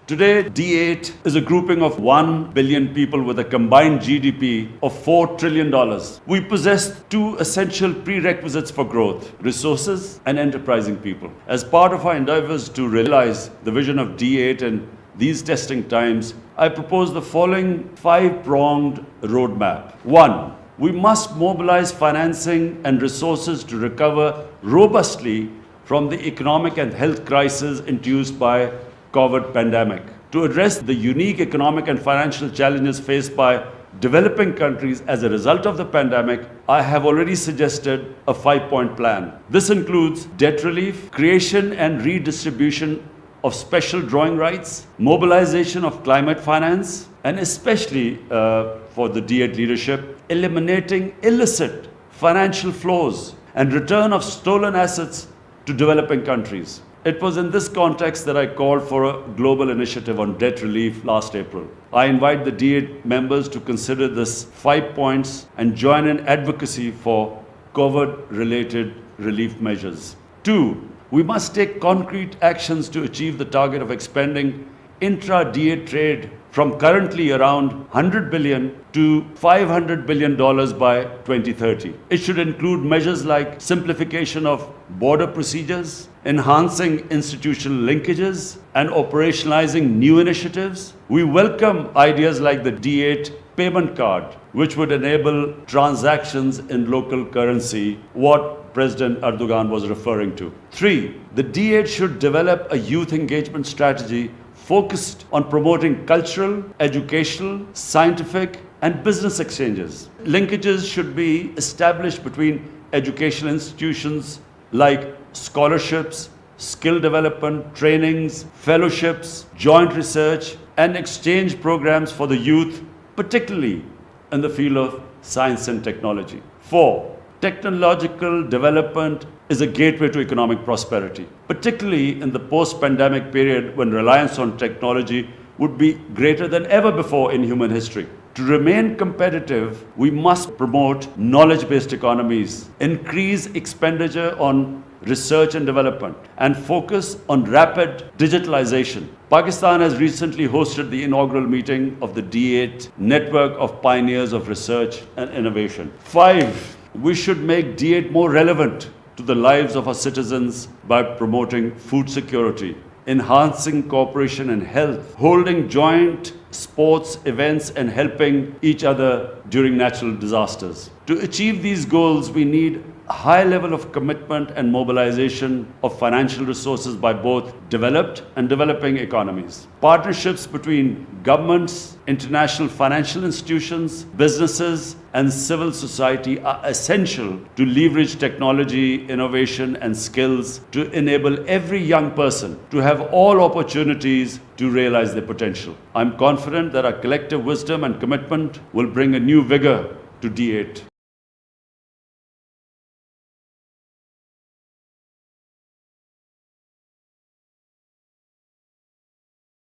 Today, D8 is a grouping of 1 billion people with a combined GDP of $4 trillion. We possess two essential prerequisites for growth: resources and enterprising people. As part of our endeavors to realize the vision of D8 in these testing times, I propose the following five-pronged roadmap. 1. We must mobilize financing and resources to recover robustly from the economic and health crisis induced by COVID pandemic. To address the unique economic and financial challenges faced by developing countries as a result of the pandemic, I have already suggested a 5-point plan. This includes debt relief, creation and redistribution of special drawing rights, mobilization of climate finance, and especially for the D8 leadership, eliminating illicit financial flows and return of stolen assets to developing countries. It was in this context that I called for a global initiative on debt relief last April. I invite the D8 members to consider this 5 points and join in advocacy for COVID-related relief measures. 2. We must take concrete actions to achieve the target of expanding intra-D8 trade from currently around $100 billion to $500 billion by 2030. It should include measures like simplification of border procedures, enhancing institutional linkages, and operationalizing new initiatives. We welcome ideas like the D8 payment card, which would enable transactions in local currency, what President Erdogan was referring to. 3. The D8 should develop a youth engagement strategy focused on promoting cultural, educational, scientific, and business exchanges. Linkages should be established between educational institutions like scholarships, skill development, trainings, fellowships, joint research, and exchange programs for the youth, particularly in the field of science and technology. 4. Technological development is a gateway to economic prosperity, particularly in the post-pandemic period when reliance on technology would be greater than ever before in human history. To remain competitive, we must promote knowledge-based economies, increase expenditure on research and development, and focus on rapid digitalization. Pakistan has recently hosted the inaugural meeting of the D8 Network of Pioneers of Research and Innovation. 5. We should make D8 more relevant to the lives of our citizens by promoting food security, enhancing cooperation in health, holding joint sports events, and helping each other during natural disasters. To achieve these goals, we need a high level of commitment and mobilization of financial resources by both developed and developing economies. Partnerships between governments, international financial institutions, businesses, and civil society are essential to leverage technology, innovation, and skills to enable every young person to have all opportunities to realize their potential. I'm confident that our collective wisdom and commitment will bring a new vigor to D8.